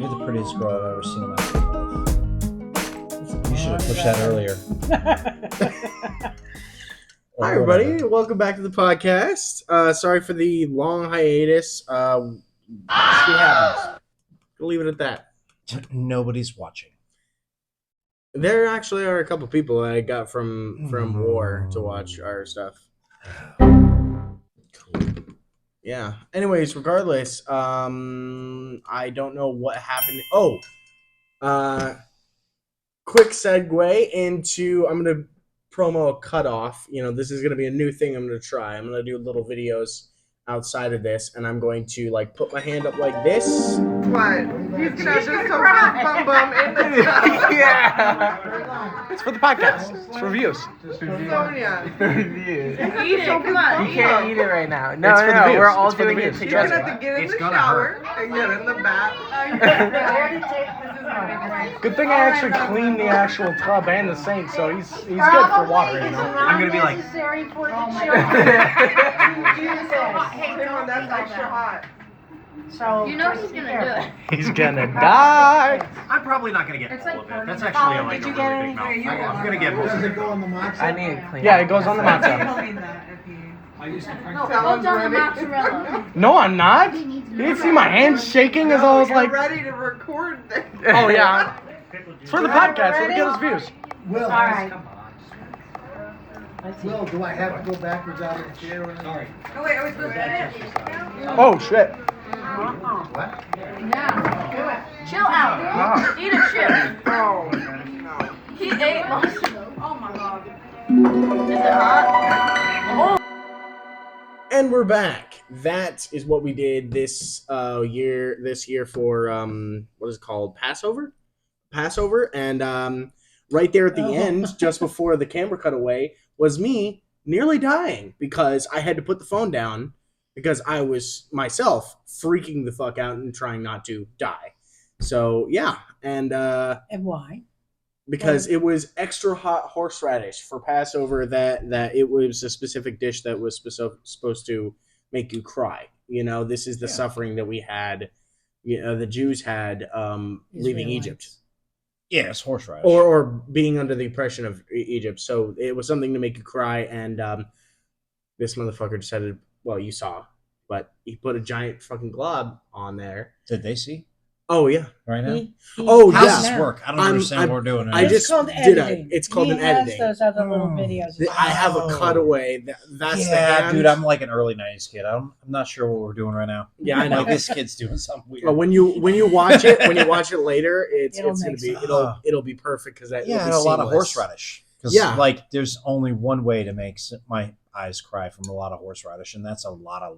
You're the prettiest girl I've ever seen in my life. You should have pushed that earlier. Hi, everybody. Welcome back to the podcast. Sorry for the long hiatus. Shit happens. We'll leave it at that. Nobody's watching. There actually are a couple people that I got from War to watch our stuff. Cool. Yeah. Anyways, regardless, I don't know what happened. Quick segue into I'm gonna promo a cutoff. You know, this is gonna be a new thing I'm gonna try. I'm gonna do little videos outside of this, and I'm going to like put my hand up like this. What? He's gonna just so bum bum in the Yeah. It's for the podcast. It's for views. Sonia. Eat it. Come on. You can't eat it right now. No, It's for the no, views. we're all It's for the doing it views. You're gonna together. have to get in It's the gonna shower and get in the bath. Good thing I actually cleaned the actual tub and the sink, so he's good for water, you know. I'm gonna be like, necessary for the Hey, no, that's extra hot. So You know he's gonna do it. He's gonna die. I'm probably not gonna get It's all like of it. That's burning. actually Oh, like did a you really get big mouth. anything? I'm gonna get most of it. I need to clean. Yeah, it goes on the matzo. No, go down the mozzarella. No, I'm not. You didn't see my hands shaking as I was like, ready to record this. oh yeah. It's for the podcast. So we get his views. Will, all right. Will, do I have to go backwards out of the chair? Sorry. Oh wait, I was supposed to do it. Oh shit. What? Chill out. Eat a chip. Oh, no. He ate most of them. Oh my god. Is it hot? And we're back. That is what we did this year for what is it called? Passover, and right there at the end, just before the camera cut away, was me nearly dying because I had to put the phone down because I was myself freaking the fuck out and trying not to die. So yeah, and why? because it was extra hot horseradish for Passover. That it was a specific dish that was supposed to make you cry. You know, this is the suffering that we had. You know, the Jews had leaving Egypt. Yes, horseradish. Or being under the oppression of Egypt. So it was something to make you cry. And this motherfucker decided, well, you saw, but he put a giant fucking glob on there. Did they see Oh yeah, right now? Oh, How yeah. does this work? I don't understand what we're doing. I Right just called did editing. it's called He an has editing. those other little videos. I have a cutaway. That's the yeah, hand. dude, I'm like an early '90s kid. I'm not sure what we're doing right now. Yeah, I know. Like this kid's doing something weird. But when you watch it later, It'll it's gonna make be sense. it'll be perfect because that yeah, it'll and be a lot of seamless. horseradish. Yeah. Like there's only one way to make my eyes cry from a lot of horseradish, and that's a lot of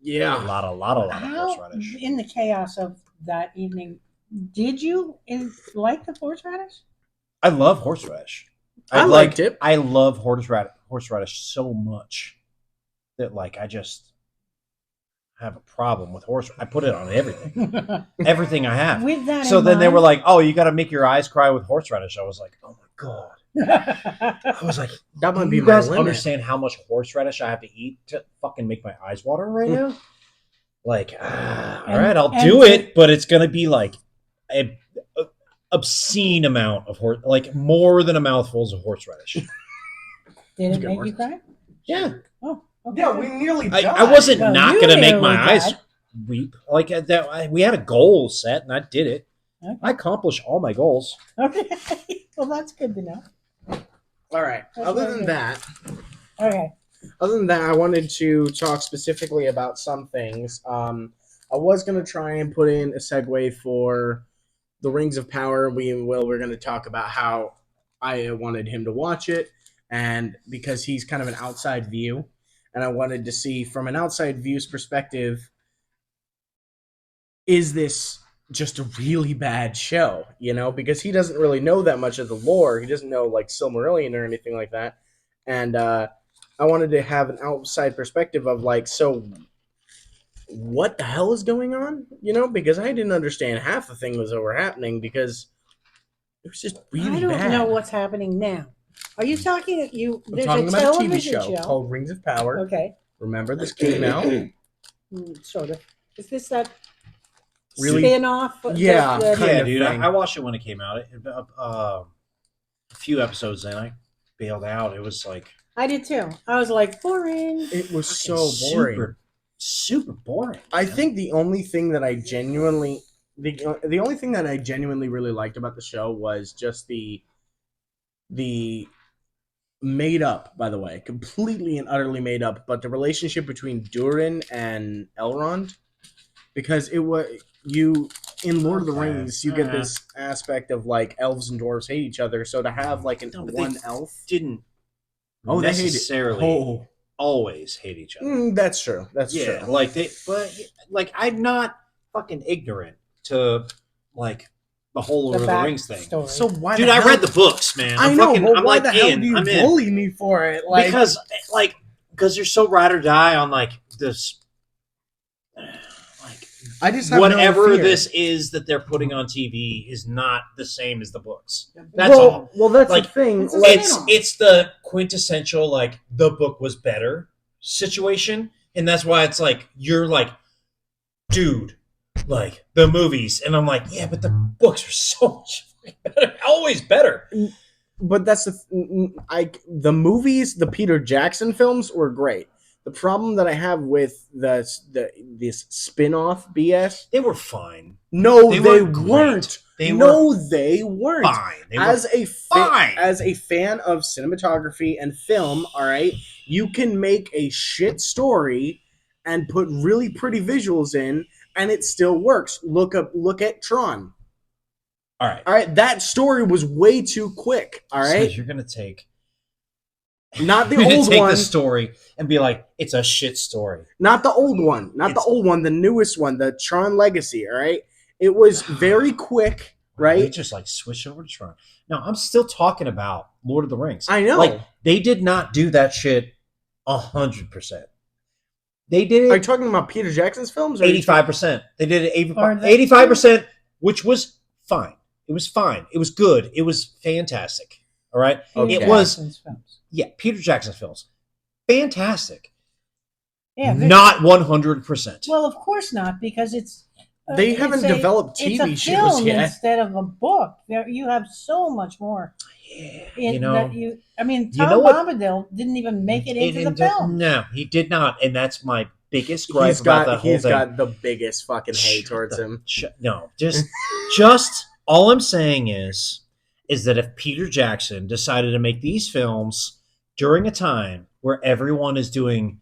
Yeah, How, horseradish. in the chaos of that evening, did you like the horseradish? I love horseradish. I liked it. I love horseradish so much that like I just have a problem with horseradish. I put it on everything I have. With that So in then they mind- were like, "Oh, you got to make your eyes cry with horseradish." I was like, "Oh my god!" I was like, that might "Do be you my guys limit. understand how much horseradish I have to eat to fucking make my eyes water right now?" Like, all right, I'll do it, but it's gonna be like a obscene amount of like more than a mouthfuls of horseradish. Did it make you cry? Yeah. Oh, okay. Yeah, we nearly died. I wasn't Well, not you gonna make nearly my eyes died. weep. Like that, we had a goal set, and I did it. Okay. I accomplished all my goals. Okay. Well, that's good to know. All right. That's Other very than good. that, Okay. I wanted to talk specifically about some things. I was gonna try and put in a segue for the Rings of Power. We're going to talk about how I wanted him to watch it, and because he's kind of an outside view, and I wanted to see from an outside view's perspective, is this just a really bad show? You know, because he doesn't really know that much of the lore. He doesn't know like Silmarillion or anything like that, and I wanted to have an outside perspective of like, so what the hell is going on? You know, because I didn't understand half the things that were happening because it was just really I don't bad. know what's happening now. Are you talking? I'm There's talking a about a TV television show called Rings of Power. Okay. Remember, this came out. Sort of. Is this that Really? spin-off. Yeah. the- Kind Yeah, of dude. thing. I watched it when it came out. A few episodes in, I bailed out. It was like I did too. I was like, boring. It was fucking so boring. super boring. I man. think the only thing that I genuinely the only thing that I genuinely really liked about the show was just the made up, by the way, completely and utterly made up, but the relationship between Durin and Elrond, because it was you in Lord of the Okay. Rings, you get this aspect of like elves and dwarves hate each other, so to have like No, but one they elf, didn't oh, they hate it. necessarily Oh, always hate each other. that's true. That's Yeah, true. like but like I'm not fucking ignorant to like the whole Lord of the Rings thing. backstory. So why? Dude, the I hell- read the books, man. I I'm know, fucking, but I'm why like the hell in. do you I'm in. bully me for it? Like, because you're so ride or die on like this, like I just have whatever no fear. this is that they're putting on TV is not the same as the books. That's all. Well, that's Like, the thing. it's a Like, spin-off. It's the quintessential like the book was better situation, and that's why it's like you're like, dude, like the movies, and I'm like, yeah, but the books are so much better, always better. but that's the movies, the Peter Jackson films were great. The problem that I have with this spin-off BS, They were fine. no, they weren't great. weren't. They They weren't. Fine. They As were a fine. as a fan of cinematography and film, all right, you can make a shit story and put really pretty visuals in, and it still works. Look at Tron. all right. All right, that story was way too quick. All So right, you're gonna take not the you're gonna old take one, the story and be like, it's a shit story. not the old one, not the It's- old one, the newest one, the Tron Legacy. All right, it was very quick. They Right, just like switch over to Tron. No, I'm still talking about Lord of the Rings. I know. Like they did not do that shit 100%. They did Are you it talking about Peter Jackson's films? Or 85%. They did it Or the- 85%, which was fine. It was fine. It was good. It was fantastic. All right. Okay. It was Jackson's films. Peter Jackson's films. Fantastic. Yeah, Not 100%. well, of course not, because it's They haven't developed it's TV a shows film yet. instead of a book. There, you have so much more. Yeah, I mean, you Tom know what- Bombadil didn't even make it into the didn't- film. No, he did not, and that's my biggest gripe about that whole He's thing. got the biggest fucking hate towards him. No, just all I'm saying is that if Peter Jackson decided to make these films during a time where everyone is doing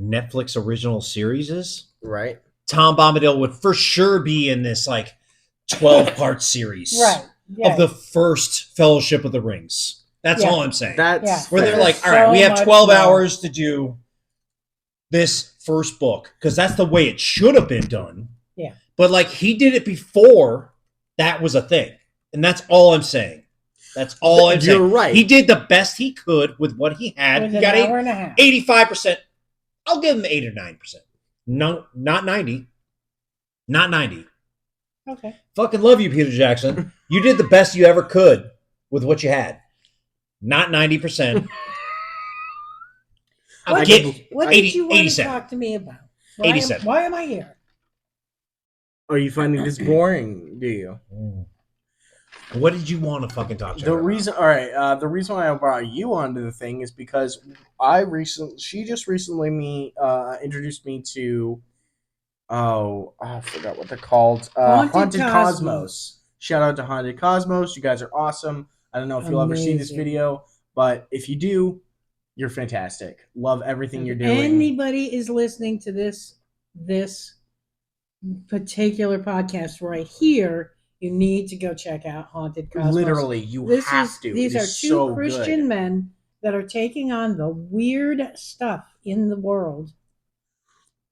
Netflix original series, Right. Tom Bombadil would for sure be in this like 12-part series Right. Yeah. of the first Fellowship of the Rings. That's Yeah. all I'm saying. That's Yeah. Where they're fair. like, all right, we So have much 12 more. hours to do this first book because that's the way it should have been done. Yeah. But like he did it before that was a thing. And that's all I'm saying. That's all I'm saying. You're right. He did the best he could with what he had. with He an got hour and a half. 85%. I'll give him 8 or 9%. No, not 90. Not 90. Okay. Fucking love you, Peter Jackson. You did the best you ever could with what you had. Not 90%. I'll What, get what 80 did you want to 87. talk to me about? 87. Why am I here? Are you finding this boring? Do you? What did you want to fucking talk to The her about? reason, all right. The reason why I brought you onto the thing is because she just recently introduced me to, I forgot what they're called. Haunted Cosmos. Cosmos. Shout out to Haunted Cosmos. You guys are awesome. I don't know if you'll ever see this Amazing. video, but if you do, you're fantastic. Love everything you're If doing. anybody is listening to this particular podcast right here, you need to go check out Haunted Cosmos. Literally, you have to. These It are is two so Christian good. men that are taking on the weird stuff in the world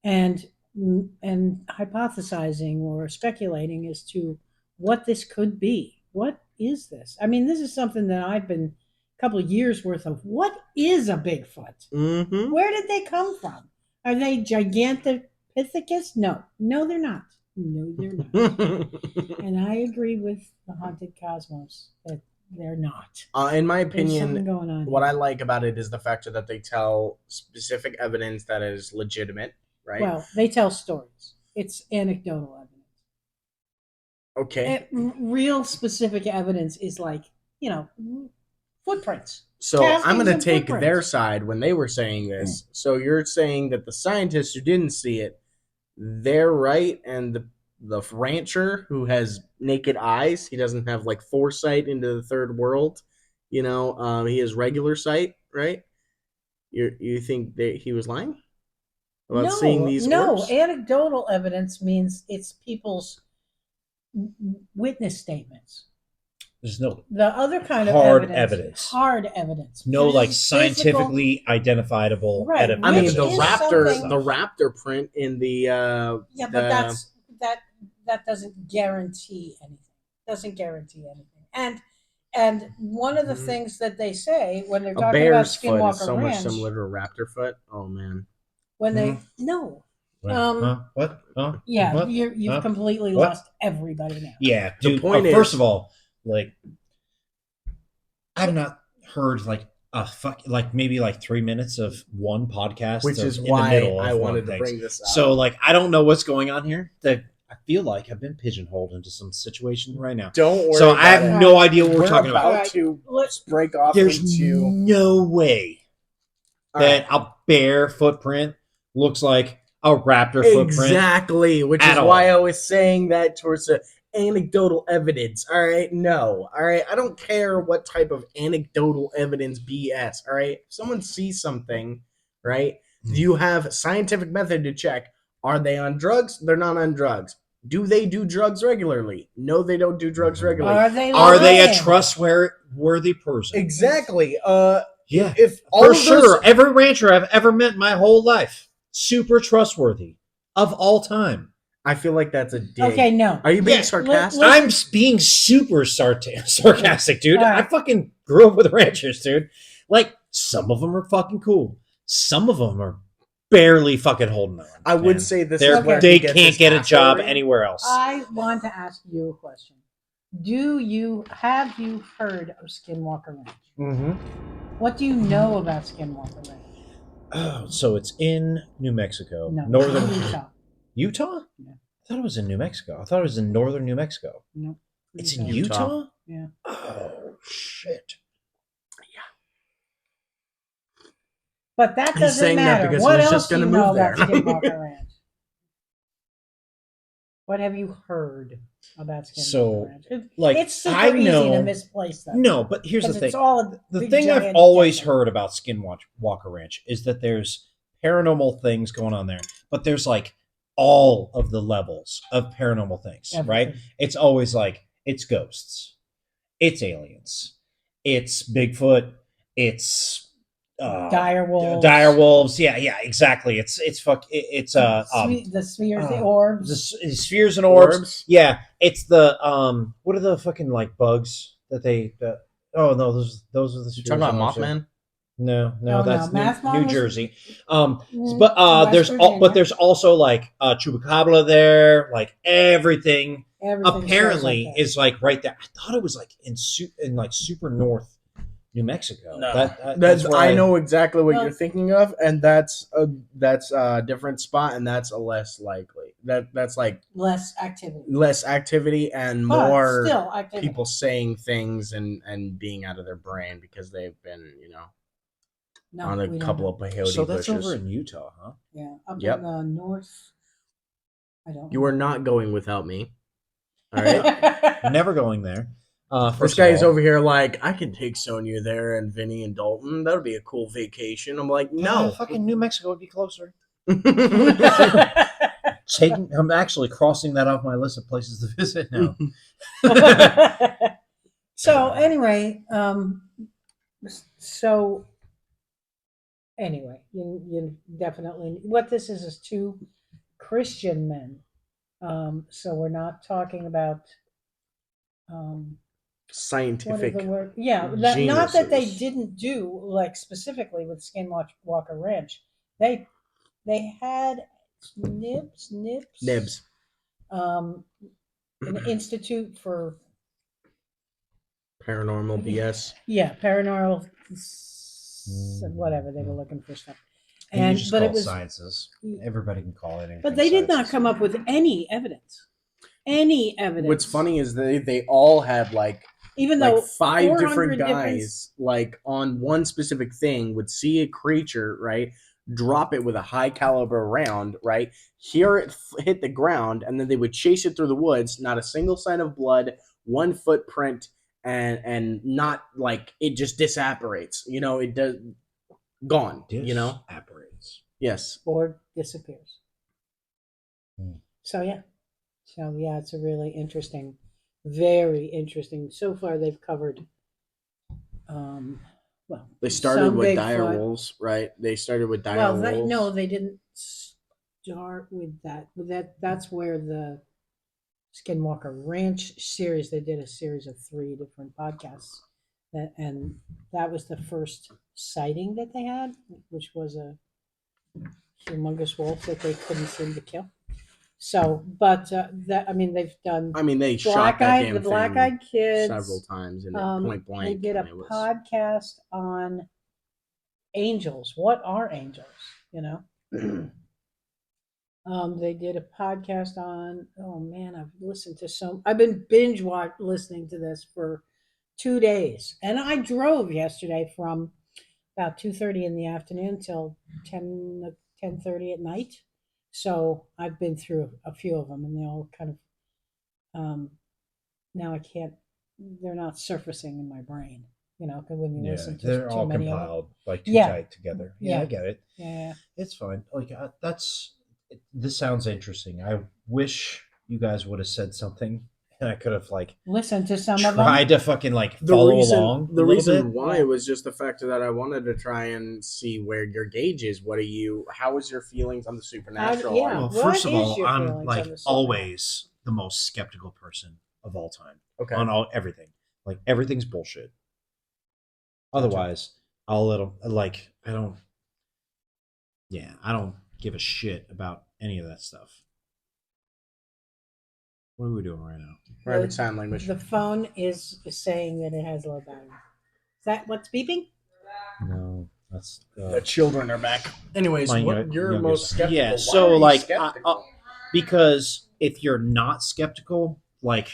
and hypothesizing or speculating as to what this could be. What is this? I mean, this is something that I've been a couple of years worth of. What is a Bigfoot? Mm-hmm. Where did they come from? Are they Gigantopithecus? No, they're not. No, they're not. And I agree with the Haunted Cosmos that they're not. In my There's something opinion, going on. what here. I like about it is the fact that they tell specific evidence that is legitimate, right? Well, they tell stories. It's anecdotal evidence. Okay. Real specific evidence is like, footprints. So I'm Castings going and to take footprints. their side when they were saying this. So you're saying that the scientists who didn't see it, they're right, and the rancher who has naked eyes, he doesn't have like foresight into the third world. He has regular sight, right? You think that he was lying about seeing these no. orbs? Anecdotal evidence means it's people's witness statements. There's no The other kind of hard evidence, hard evidence, no like physical- scientifically identifiable Right, evidence. I mean, which the is raptor, something- the raptor print in the Yeah, but that doesn't guarantee anything. Doesn't guarantee anything. And one of the Mhm. things that they say when they're a talking about bear's foot Skinwalker is so much Ranch, similar to a raptor foot. Oh man. when they Mhm. no, What? yeah, What? you've Huh? completely What? lost everybody now. Yeah, The dude. point First is- of all, like, I've not heard like maybe like 3 minutes of one podcast, Which is in the why middle of I one wanted to thing. bring this up. So like, I don't know what's going on here. That I feel like I've been pigeonholed into some situation right now. Don't worry. So I about have it. no idea what we're We're talking about. about Alright, to let's- break off There's into no way All right. that a bear footprint looks like a raptor footprint. Exactly, which at is why all. I was saying that towards the anecdotal evidence. All right, no, all right, I don't care what type of anecdotal evidence BS. All right, if someone sees something, right? You have scientific method to check. Are they on drugs? They're not on drugs. Do they do drugs regularly? No, they don't do drugs regularly. Are they a lying? trustworthy person? Exactly. Yeah, If all for of sure. those- Every rancher I've ever met in my whole life, super trustworthy of all time. I feel like that's a dig. Okay, no. Are you being Yeah, sarcastic? let- I'm being super sarcastic, dude. All right. I fucking grew up with ranchers, dude. Like, some of them are fucking cool. Some of them are barely fucking holding on. I would man. say this They're- is where they he gets can't his get a ass job story. anywhere else. I want to ask you a question. Have you heard of Skinwalker Ranch? Mm-hmm. What do you know about Skinwalker Ranch? Oh, so it's in New Mexico, No, northern Utah. Utah. Yeah. I thought it was in New Mexico. I thought it was in northern New Mexico. No, It's in Utah. Utah. Yeah. Oh shit. But that He's doesn't saying that matter. because What he was else just do you gonna know move about there. Skinwalker Ranch? What have you heard about Skinwalker So, Ranch? like, It's super I easy know- to misplace that. No, but here's the Because thing. it's all a The big, thing I've giant always desert. heard about Skinwalker Ranch is that there's paranormal things going on there, but there's like all of the levels of paranormal things, right? Everything. It's always like it's ghosts, it's aliens, it's Bigfoot, it's Dire wolves. dire wolves. Yeah, exactly. It's the spheres, the orbs. the spheres and orbs. Orbs? Yeah, it's the what are the fucking like bugs that they? Oh no, those are the. You talking about spheres and orbs, yeah. Mothman? No, No, that's Mothman New was- Jersey. Mm, But West Virginia. but there's also like Chupacabra there, like everything. Everything Apparently shows up there. is like right there. I thought it was like in like super north New Mexico. No, that's that's where I know exactly what Well- you're thinking of, and that's a different spot, and that's a less likely. That's like less activity. less activity and But more still activity. people saying things and being out of their brain because they've been No, on a we don't couple know. of peyote So that's bushes. over in Utah, huh? Yeah, up Yep. in the north. I don't. You are not going without me. All right. Never going there. This First guy of is all, over here like, I can take Sonia there and Vinny and Dalton. That would be a cool vacation. I'm like, no. fucking New Mexico would be closer. That's I'm actually crossing that off my list of places to visit now. So anyway, you definitely what this is two Christian men. So we're not talking about what are scientific. the word? Yeah, not that they geniuses. didn't do like specifically with Skinwalker Ranch. They had nibs. Nibs. An institute for Paranormal BS. paranormal whatever they were looking for stuff. And you just but call it was sciences. Everybody can call it anything. but they did not sciences. come up with any evidence. any evidence. What's funny is they all had like even though 5 400 different guys like on one specific thing would see a creature, right? Drop it with a high caliber round, right? Hear it hit the ground, and then they would chase it through the woods. Not a single sign of blood, one footprint, and not like it just disapparates. You know, it does gone. You know, Disapparates. yes. or disappears. Hmm. So yeah, it's a really interesting, very interesting. So far, they've covered. Well, They started some with Bigfoot. dire wolves, right? They started with dire Well, wolves. no, they didn't start with that. That's where the Skinwalker Ranch series. They did a series of 3 different podcasts, and that was the first sighting that they had, which was a humongous wolf that they couldn't seem to kill. So, but they've done. I mean, they shot that damn the thing Black-Eyed Kids several times and point blank. They did a and it was- podcast on angels. What are angels? You know. They did a podcast on. Oh man, I've listened to some. I've been binge listening to this for 2 days, and I drove yesterday from about 2:30 in the afternoon till 10:30 at night. So I've been through a few of them, and they all kind of now I can't. They're not surfacing in my brain, you know. Because when you Yeah, listen to they're too all many of them. compiled like too Yeah. tight together. Yeah. Yeah, I get it. Yeah. It's fine. Like this sounds interesting. I wish you guys would have said something, and I could have like Listen to some of them. tried to fucking like The follow reason, along. the a little reason bit. why Yeah. was just the fact that I wanted to try and see where your gauge is. How is your feelings on the supernatural? yeah. Well, What first of is all, your I'm feelings like on the always the most skeptical person of all time Okay. on everything. Like everything's bullshit. Gotcha. Otherwise, I'll let them. Like I don't. Yeah, I don't give a shit about any of that stuff. What are we doing right now? Private sign language. The phone is saying that it has low battery. Is that what's beeping? No, that's The children are back. Anyways, my what you're youngest most son. skeptical? Yeah, Why so are you like skeptical? because if you're not skeptical, like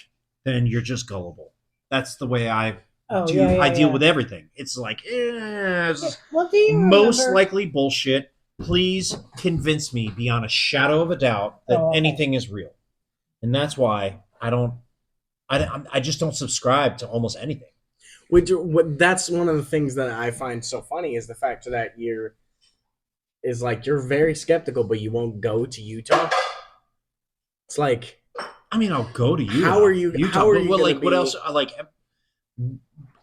then you're just gullible. That's the way I Oh, do. yeah, I deal yeah. with everything. It's like it's Well, do you most remember? likely bullshit. Please convince me beyond a shadow of a doubt that Oh, okay. anything is real, and that's why I just don't subscribe to almost anything. That's one of the things that I find so funny is the fact that you're very skeptical, but you won't go to Utah. It's like, I mean, I'll go to Utah. How are you What gonna what be- else? Like,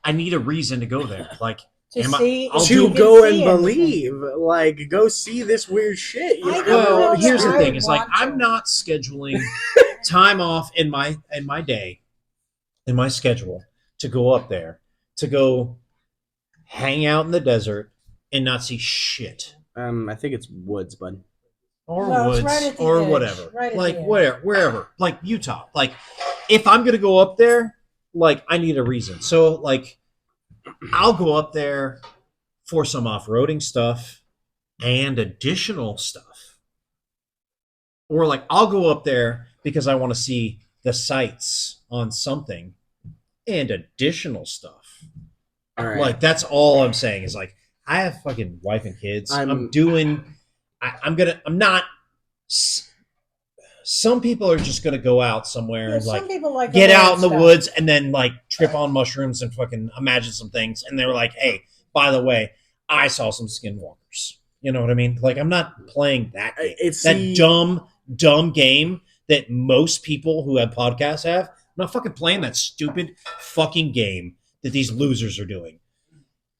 I need a reason to go there. Like, To am I- see I'll if do- you to can go see and anything. believe, like, go see this weird shit. You I know? don't know Well, that here's the I thing: is like want to. I'm not scheduling time off in my day, in my schedule to go up there to go hang out in the desert and not see shit I think it's woods, bud. or No, it's woods right at the or edge, whatever, right at like the edge. wherever, like Utah. Like, if I'm gonna go up there, like I need a reason. So like, I'll go up there for some off-roading stuff and additional stuff. Or like I'll go up there because I want to see the sights on something and additional stuff. All right. Like that's all I'm saying is like I have fucking wife and kids. I'm not some people are just gonna go out somewhere Yeah, and some like people like get the out in the stuff. woods and then like trip on mushrooms and fucking imagine some things and they're like, hey, by the way, I saw some skinwalkers. You know what I mean? Like I'm not playing that game. That dumb game that most people who have podcasts have. I'm not fucking playing that stupid fucking game that these losers are doing.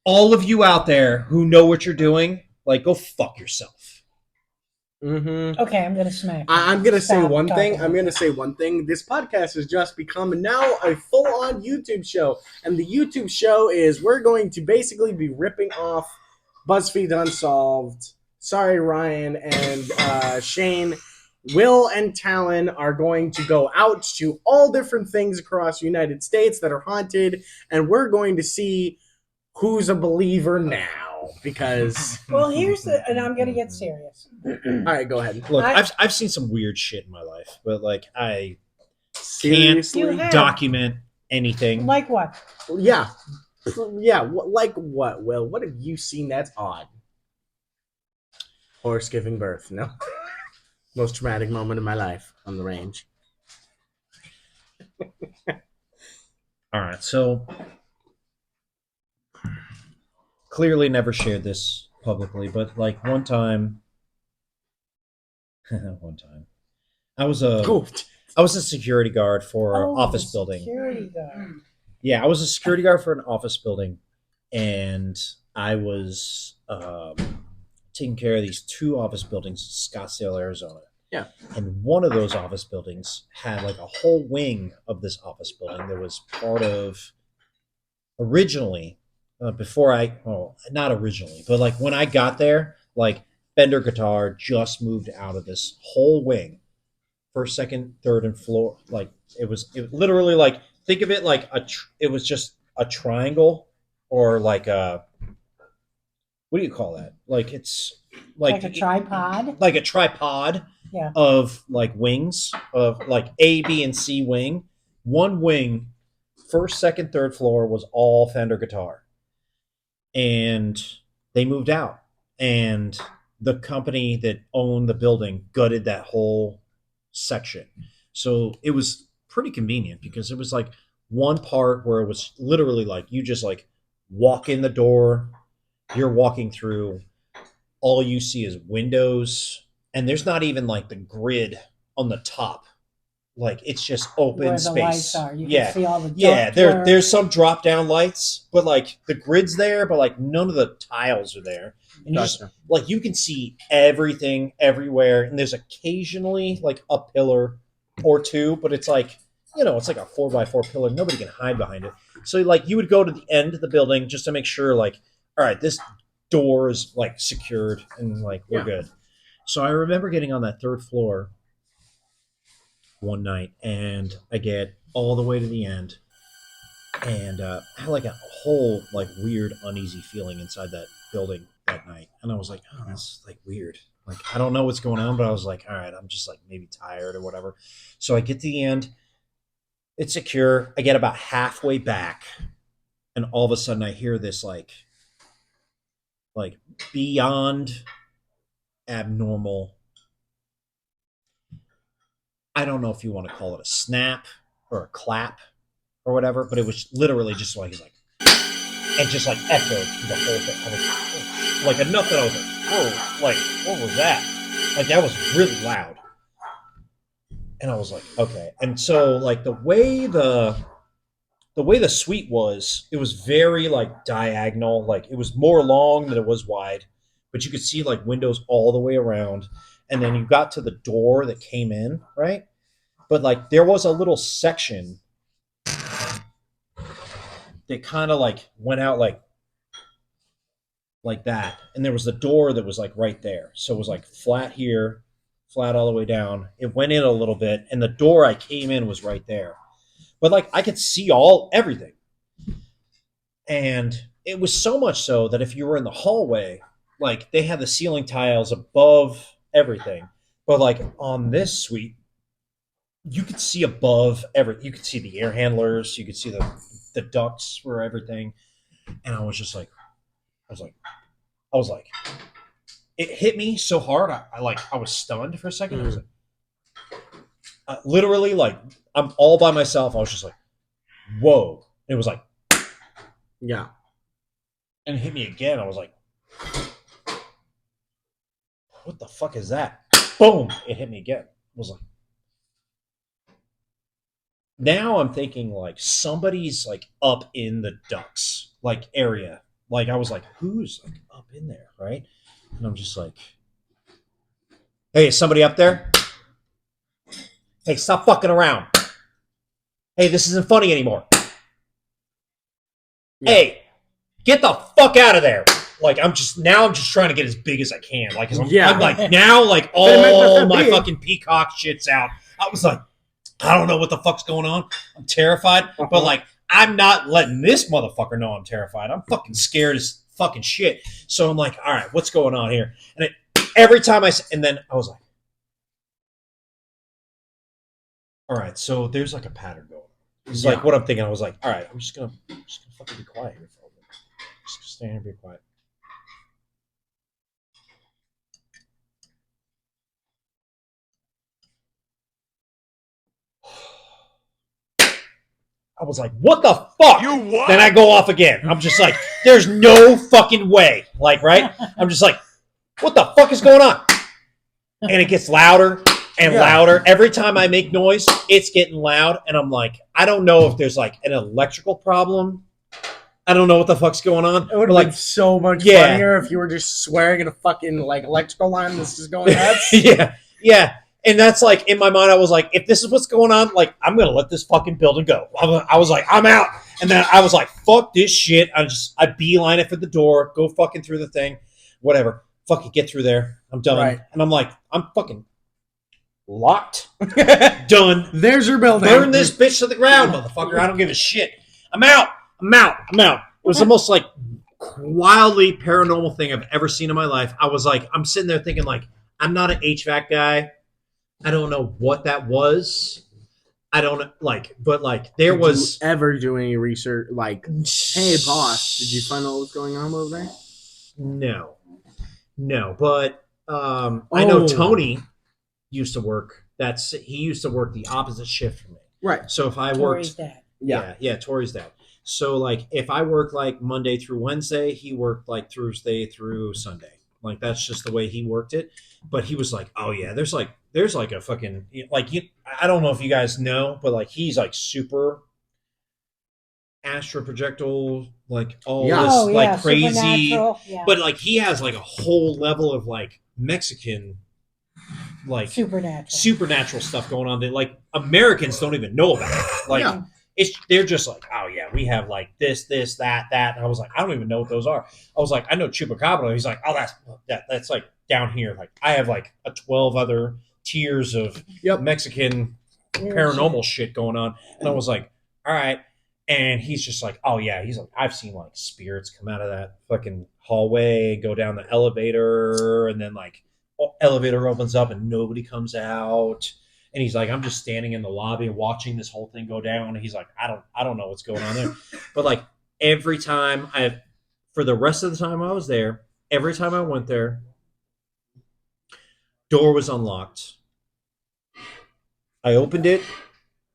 All of you out there who know what you're doing, like go fuck yourself. Mm-hmm. Okay, I'm gonna smack. I'm gonna say Stop one thing. talking I'm about gonna that. say one thing. This podcast has just become now a full-on YouTube show, and the YouTube show is we're going to basically be ripping off BuzzFeed Unsolved. Sorry, Ryan and Shane. Will and Talon are going to go out to all different things across the United States that are haunted, and we're going to see who's a believer now. Because, Well, and I'm gonna get serious. all right, go ahead. Look, I've seen some weird shit in my life, but like I Seriously? You have- document anything. Like what? Yeah. Yeah. Like what, Will? What have you seen that's odd? Horse giving birth. No. Most traumatic moment of my life on the range. All right, so clearly never shared this publicly, but like one time, I was a security guard for an office building. Security guard. Yeah, I was a security guard for an office building, and I was taking care of these 2 office buildings in Scottsdale, Arizona. Yeah. And one of those office buildings had like a whole wing of this office building that was part of originally not originally, but like when I got there, like Fender Guitar just moved out of this whole wing, first, second, third, and floor. Like it literally like think of it like it was just a triangle or like a what do you call that? Like it's Like a tripod. like a tripod Yeah. of like wings of like A, B, and C wing. One wing, first, second, third floor was all Fender Guitar, and they moved out, and the company that owned the building gutted that whole section. So it was pretty convenient because it was like one part where it was literally like you just like walk in the door, you're walking through, all you see is windows, and there's not even like the grid on the top. Like it's just open Where the space. lights are. You yeah. can see all the Yeah, ductwork. there's some drop down lights, but like the grid's there, but like none of the tiles are there. And you just Gotcha. like you can see everything everywhere, and there's occasionally like a pillar or 2, but it's like it's like a 4x4 pillar. Nobody can hide behind it. So like you would go to the end of the building just to make sure like, all right, this door is like secured and like we're good. So I remember getting on that 3rd floor one night, and I get all the way to the end, and I had like a whole like weird uneasy feeling inside that building that night, and I was like, oh, that's like weird. Like I don't know what's going on, but I was like, all right, I'm just like maybe tired or whatever. So I get to the end, it's secure. I get about halfway back, and all of a sudden I hear this like beyond abnormal. I don't know if you want to call it a snap or a clap or whatever, but it was literally just like and just like echoed the whole thing. I was like enough that I was like, whoa, like what was that? Like that was really loud. And I was like, okay. And so like the way the suite was, it was very like diagonal, like it was more long than it was wide, but you could see like windows all the way around. And then you got to the door that came in, right? But like there was a little section that kind of like went out like that, and there was the door that was like right there. So it was like flat here, flat all the way down. It went in a little bit, and the door I came in was right there. But like I could see everything. And it was so much so that if you were in the hallway, like they had the ceiling tiles above everything. But like on this suite, you could see above you could see the air handlers, you could see the ducts for everything. And I was like, it hit me so hard. I was stunned for a second. I was like, literally, like I'm all by myself. I was just like, whoa. And it was like, yeah. And it hit me again. I was like, what the fuck is that? Boom. It hit me again. I was like, now I'm thinking like somebody's like up in the ducts like area. Like I was like, who's like up in there, right? And I'm just like, hey, is somebody up there? Hey, stop fucking around. Hey, this isn't funny anymore. Yeah. Hey, get the fuck out of there. Like I'm just trying to get as big as I can. Like I'm like now like all my fucking peacock shit's out. I was like, I don't know what the fuck's going on. I'm terrified, but like I'm not letting this motherfucker know I'm terrified. I'm fucking scared as fucking shit. So I'm like, all right, what's going on here? And every time and then I was like, all right, so there's like a pattern going. It's Yeah. like what I'm thinking. I was like, all right, I'm just gonna fucking be quiet here for a minute. Just stand here and be quiet. I was like, what the fuck? You what? Then I go off again. I'm just like, there's no fucking way. Like, right? I'm just like, what the fuck is going on? And it gets louder and louder. Every time I make noise, it's getting loud. And I'm like, I don't know if there's like an electrical problem. I don't know what the fuck's going on. It would have But, been so much yeah. funnier if you were just swearing at a fucking like electrical line. This is going nuts. yeah. And that's like, in my mind, I was like, if this is what's going on, like, I'm going to let this fucking building go. I was like, I'm out. And then I was like, fuck this shit. I beeline it for the door, go fucking through the thing, whatever. Fucking get through there. I'm done. Right. And I'm like, I'm fucking locked. Done. There's your building. Burn this bitch to the ground, motherfucker. I don't give a shit. I'm out. It was the most like wildly paranormal thing I've ever seen in my life. I was like, I'm sitting there thinking like, I'm not an HVAC guy. I don't know what that was. I don't like, but like there was. Did you ever do any research? Like, hey boss, did you find out what was going on over there? No, but I know Tony used to work. He used to work the opposite shift from me. Right. So if I Tori's worked, dad. yeah, Tori's dad. So like if I worked like Monday through Wednesday, he worked like Thursday through Sunday. Like that's just the way he worked it. But he was like, oh yeah, there's like a fucking like I don't know if you guys know, but like he's like super astroprojectile, like all this like crazy. Yeah. But like he has like a whole level of like Mexican like supernatural stuff going on that like Americans don't even know about. Like they're just like, oh yeah, we have like this, that. And I was like, I don't even know what those are. I was like, I know chupacabra. He's like, oh, that's like down here. Like I have like a 12 other tiers of Mexican paranormal shit going on. And I was like, all right. And he's just like, oh yeah. He's like, I've seen like spirits come out of that fucking hallway, go down the elevator, and then like elevator opens up and nobody comes out. And he's like, I'm just standing in the lobby watching this whole thing go down. And he's like, I don't know what's going on there. But like every time for the rest of the time I was there, every time I went there, door was unlocked. I opened it,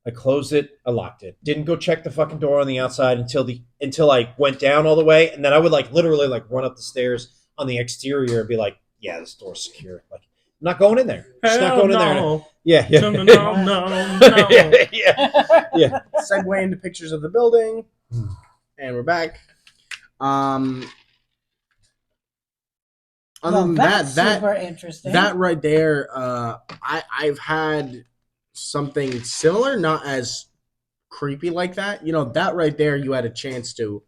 I closed it, I locked it. Didn't go check the fucking door on the outside until I went down all the way. And then I would like literally like run up the stairs on the exterior and be like, yeah, this door's secure. Like, I'm not going in there. Just not going in there. Yeah. No. Yeah. Segue into pictures of the building, and we're back. Other than that's super interesting. That right there, I've had something similar, not as creepy like that. You know, that right there, you had a chance to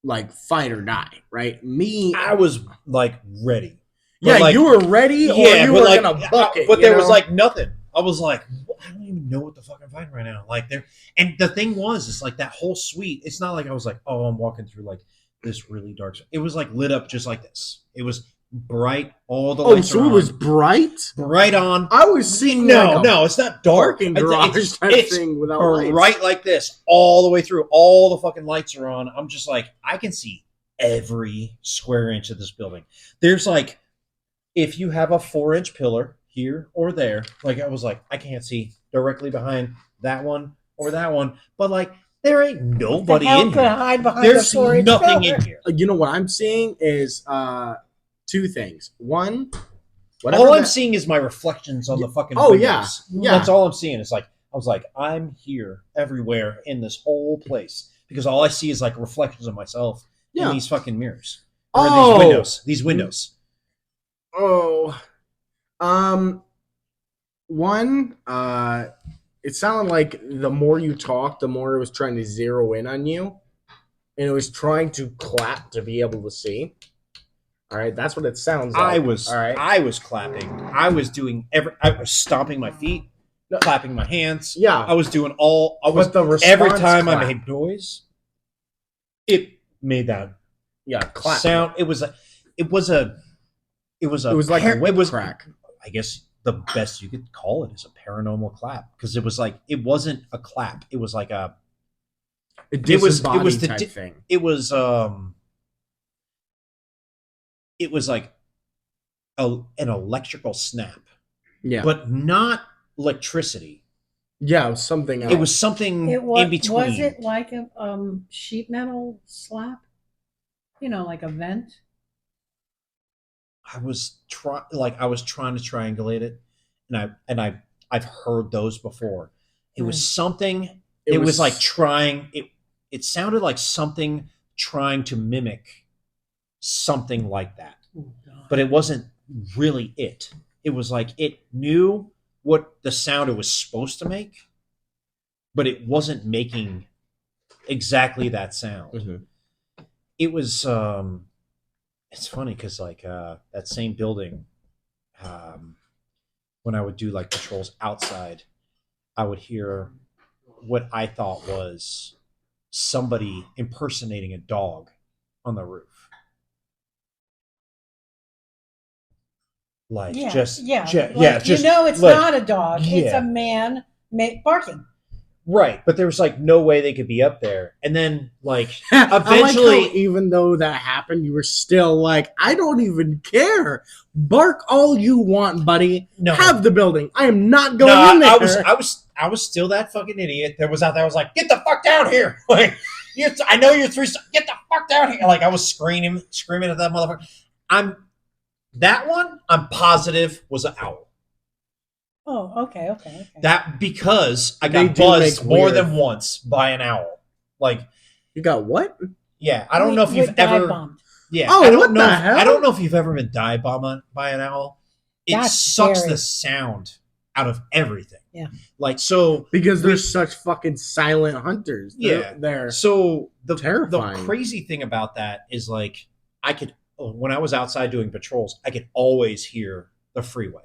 like fight or die, right? I was like ready. Yeah, like, you were ready, or you were like, gonna buck it. But there was like nothing. I was like, I don't even know what the fuck I'm fighting right now. Like there, and the thing was, it's like that whole suite. It's not like I was like, oh, I'm walking through like this really dark. It was like lit up just like this. It was bright. All the lights. So are it on. was bright On. I was seeing no, it's not dark. It's thing without bright lights. Like this all the way through. All the fucking lights are on. I'm just like, I can see every square inch of this building. There's like, if you have a 4-inch pillar here or there, like I was like, I can't see directly behind that one or that one, but like there ain't nobody in here. Hide behind There's the nothing in here. You know what I'm seeing is two things. One, all I'm seeing is my reflections on the fucking windows. Yeah. That's all I'm seeing. It's like I was like, I'm here everywhere in this whole place because all I see is like reflections of myself in these fucking mirrors or these windows. One, it sounded like the more you talked, the more it was trying to zero in on you, and it was trying to clap to be able to see. All right, that's what it sounds like. I was clapping. I was doing I was stomping my feet, clapping my hands. Yeah, I was doing all. Every time I made noise, it made that clap sound. It was like a crack. I guess the best you could call it is a paranormal clap, because it was like, it wasn't a clap. It was like a disembodied the type thing. it was like an electrical snap, Yeah, but not electricity. yeah, it was something else. It was something in between. Was it like a sheet metal slap? You know, like a vent. I was trying to triangulate it, and I've heard those before. It was something. It was like trying. It sounded like something trying to mimic something like that, but it wasn't really it. It was like it knew what the sound it was supposed to make, but it wasn't making exactly that sound. Mhm. It was it's funny because like that same building, when I would do like patrols outside, I would hear what I thought was somebody impersonating a dog on the roof. Like Yeah, just yeah, ju- like, just you know, it's like, not a dog. It's yeah. a man barking. Right, but there was like no way they could be up there. And then like I like eventually how even though that happened, you were still like, I don't even care. Bark all you want, buddy. No. Have the building. I am not going in there. I was still that fucking idiot that was out there. I was like, get the fuck down here! Like, I know you're three. Get the fuck down here! Like I was screaming at that motherfucker. I'm positive was an owl. Oh, okay. That because I They got do buzzed make more weird- than once by an owl. Like, You got what? yeah, I don't know if We you've dive ever. bombed. Yeah, Oh, I don't what know. the If, hell? I don't know if you've ever been dive bombed by an owl. It That's sucks scary. the sound out of everything. Yeah. Like so. Because they're such fucking silent hunters. Yeah. They're So the terrifying. crazy thing about that is like when I was outside doing patrols, I could always hear the freeway.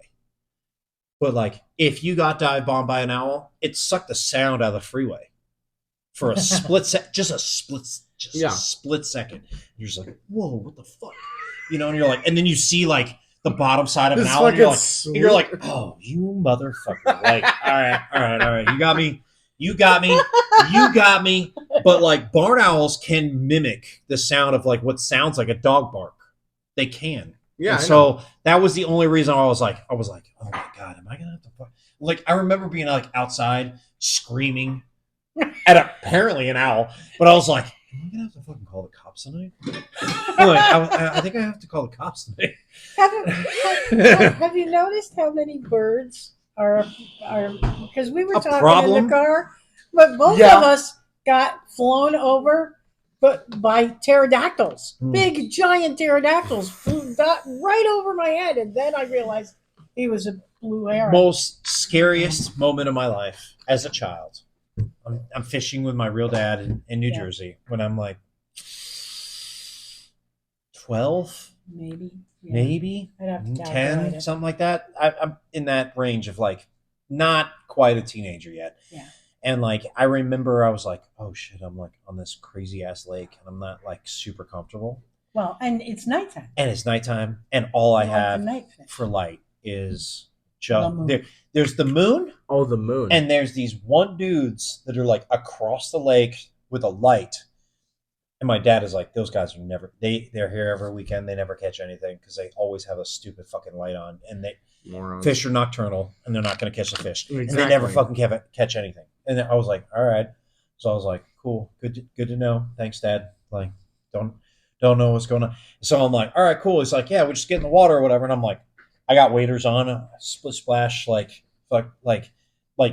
But like if you got dive bombed by an owl, it sucked the sound out of the freeway for a split just a split second. You're just like, whoa, what the fuck? You know, and you're like, and then you see like the bottom side of an This owl, and fucking you're like, oh, you motherfucker. Like, all right. You got me. But like barn owls can mimic the sound of like what sounds like a dog bark. They can. yeah. And so that was the only reason I was like, oh my God, am I gonna have to fuck? Like I remember being like outside screaming at apparently an owl, but I was like, am I gonna have to fucking call the cops tonight? I think I have to call the cops tonight. Have you noticed how many birds are because we were A talking problem? in the car, but both Yeah. of us got flown over but by pterodactyls. Hmm. Big giant pterodactyls flew right over my head, and then I realized he was a blue heron. Most scariest moment of my life as a child. I'm fishing with my real dad in New Yeah. Jersey when I'm like 12, Maybe. Yeah. maybe I'd have to calculate 10, it. something like that. I'm in that range of like not quite a teenager yet. Yeah. And like I remember I was like, oh shit, I'm like on this crazy ass lake and I'm not like super comfortable. Well, and it's nighttime. And it's nighttime and all I You like have the night fish. for light is The just moon. there's the moon. Oh, the moon. And there's these one dudes that are like across the lake with a light. And my dad is like, those guys are never, they're here every weekend. They never catch anything because they always have a stupid fucking light on. And Morons. fish are nocturnal and they're not going to catch the fish. And they Exactly. never fucking catch anything. And I was like, all right. So I was like, cool, good to know. Thanks, Dad. Like, don't know what's going on. So I'm like, all right, cool. He's like, yeah, we just get in the water or whatever. And I'm like, I got waders on, a split splash, like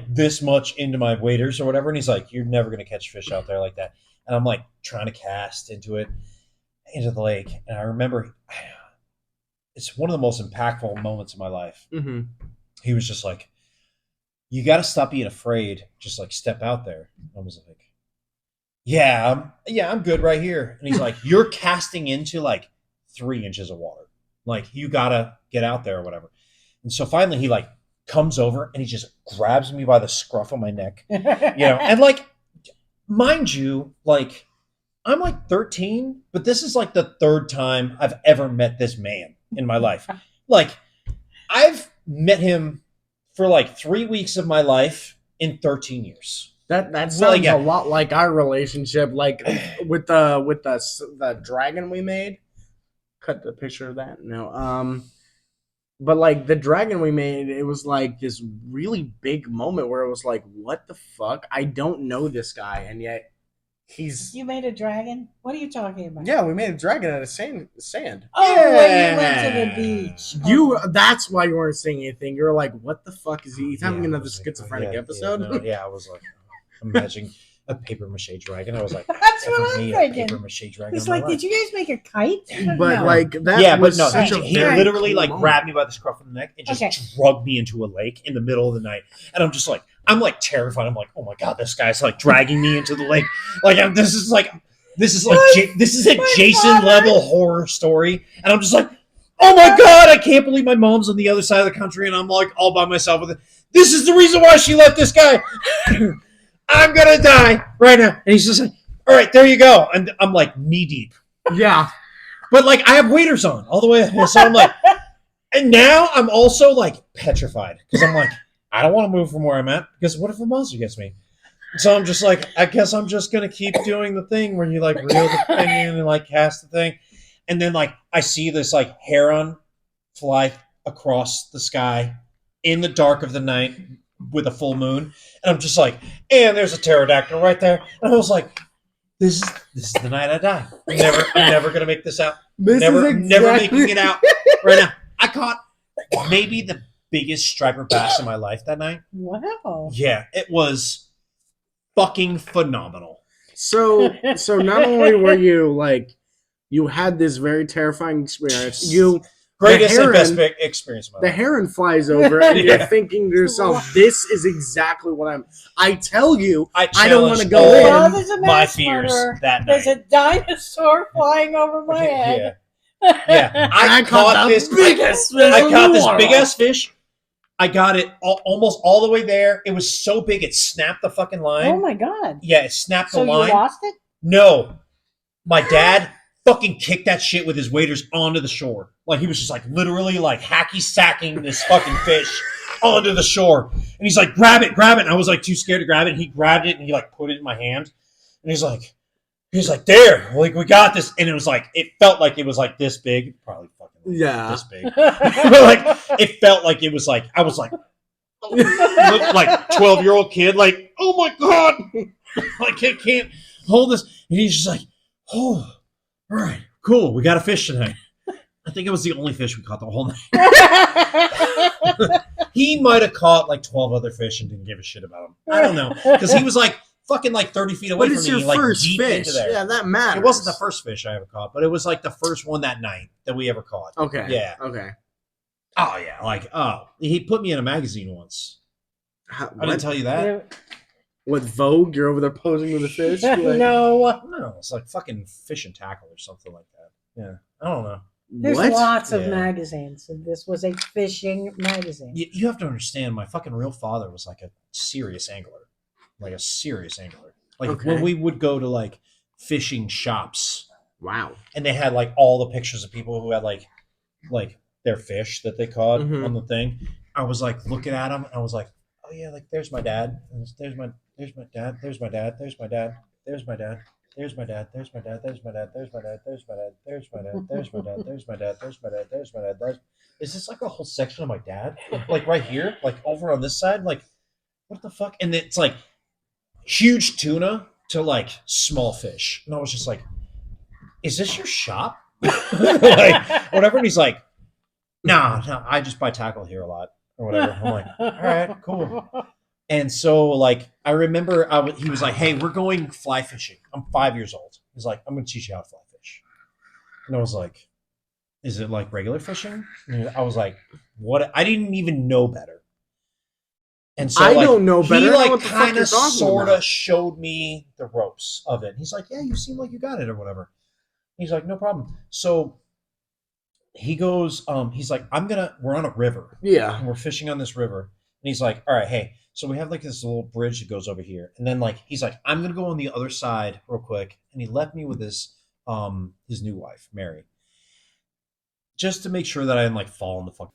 this much into my waders or whatever. And he's like, you're never going to catch fish out there like that. And I'm like trying to cast into the lake. And I remember it's one of the most impactful moments of my life. Mm-hmm. He was just like, you got to stop being afraid. Just like step out there. I was like, I'm good right here. And he's like, you're casting into like 3 inches of water. Like you got to get out there or whatever. And so finally he like comes over and he just grabs me by the scruff of my neck, and like, mind you, like I'm like 13, but this is like the third time I've ever met this man in my life. Like I've met him for like 3 weeks of my life in 13 years. That sounds a lot like our relationship, like with the dragon we made. Cut the picture of that. No, but like the dragon we made, it was like this really big moment where it was like, what the fuck? I don't know this guy, and yet he's. You made a dragon? What are you talking about? Yeah, we made a dragon out of sand. Oh, when you went to the beach. That's why you weren't saying anything. You were like, what the fuck is he? He's having another schizophrenic episode? I was like, imagining a paper mache dragon. I was like, That's what I'm thinking. Paper mache dragon. It's like, did you guys make a kite? But No. like that was but no, such he very literally cool like moment. grabbed me by the scruff of the neck and just drugged me into a lake in the middle of the night. And I'm just like, I'm like terrified. I'm like, oh my god, this guy's like dragging me into the lake. Like this is a Jason level horror story. And I'm just like, oh my god, I can't believe my mom's on the other side of the country and I'm like all by myself with it. This is the reason why she left this guy. I'm gonna die right now. And he's just like, all right, there you go. And I'm like knee deep. Yeah. But like I have waders on all the way. So I'm like, and now I'm also like petrified because I'm like, I don't want to move from where I'm at because what if a monster gets me? So I'm just like, I guess I'm just gonna keep doing the thing where you like reel the thing in and like cast the thing. And then like I see this like heron fly across the sky in the dark of the night with a full moon. And I'm just like, and there's a pterodactyl right there. And I was like, this is the night I die. I'm never gonna make this out. Never making it out right now. I caught maybe the biggest striper bass in my life that night. Wow. Yeah, it was fucking phenomenal. So not only were you like, you had this very terrifying experience. Greatest and best experience of my The life. heron flies over, and you're thinking to yourself, "This is exactly what I'm." I tell you, I don't want to go challenged in. all Well, there's a my mass fears murderer. that There's night. a dinosaur flying over my head. Yeah. I caught this biggest fish I in caught the this world. big ass fish. I got it almost all the way there. It was so big it snapped the fucking line. Oh my god. Yeah, it snapped So the line. you lost it? No. My dad fucking kicked that shit with his waders onto the shore. Like he was just like literally like hacky sacking this fucking fish onto the shore. And he's like, grab it. And I was like too scared to grab it. And he grabbed it and he like put it in my hand. And he's like, there, like we got this. And it was like, it felt like it was like this big. Probably fucking this big. But like it felt like it was like, I was like, like 12-year-old kid, like, oh my god. Like I can't hold this. And he's just like, oh, all right, cool. We got a fish tonight. I think it was the only fish we caught the whole night. He might have caught like 12 other fish and didn't give a shit about them. I don't know. Because he was like fucking like 30 feet away What from is me. your Like first deep fish? into there. Yeah, that matters. It wasn't the first fish I ever caught, but it was like the first one that night that we ever caught. Okay. Yeah. Okay. Oh, yeah. Like, he put me in a magazine once. I didn't tell you that. With Vogue, you're over there posing with a fish. Like, No. No, it's like fucking Fish and Tackle or something like that. Yeah. I don't know. There's what? lots of Yeah. magazines. And this was a fishing magazine. You have to understand, my fucking real father was like a serious angler. Like a serious angler. Like Okay. when we would go to like fishing shops Wow. and they had like all the pictures of people who had like their fish that they caught Mhm. on the thing. I was like looking at them and I was like, oh yeah, like there's my dad. There's my dad. There's my dad. There's my dad. There's my dad. There's my dad. There's my dad. There's my dad. There's my dad. There's my dad. There's my dad. There's my dad. There's my dad. There's my dad. There's my dad. Is this like a whole section of my dad? Like right here? Like over on this side? Like what the fuck? And it's like huge tuna to like small fish. And I was just like, is this your shop? Like whatever. And he's like, no, I just buy tackle here a lot or whatever. I'm like, all right, cool. And so, like, I remember he was like, hey, we're going fly fishing. I'm 5 years old. He's like, I'm going to teach you how to fly fish. And I was like, is it like regular fishing? And I was like, what? I didn't even know better. And so, I don't know better. He, I don't know like, what the fuck kind you're of, talking sort about. of showed me the ropes of it. And he's like, yeah, you seem like you got it or whatever. He's like, no problem. So he goes, he's like, we're on a river. Yeah. And we're fishing on this river. And he's like, all right, hey, so we have like this little bridge that goes over here. And then like, he's like, I'm going to go on the other side real quick. And he left me with his new wife, Mary, just to make sure that I didn't like fall in the fucking.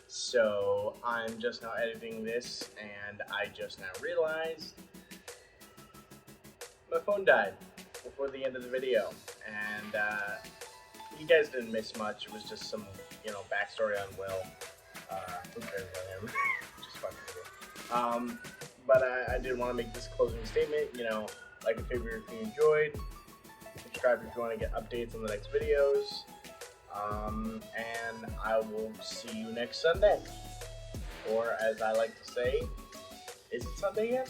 So I'm just now editing this, and I just now realized my phone died before the end of the video, and you guys didn't miss much. It was just some, backstory on Will. Who cares about him? Just fucking cool. But I did want to make this closing statement. Like a favorite if you enjoyed. Subscribe if you want to get updates on the next videos. And I will see you next Sunday. Or as I like to say, is it Sunday yet?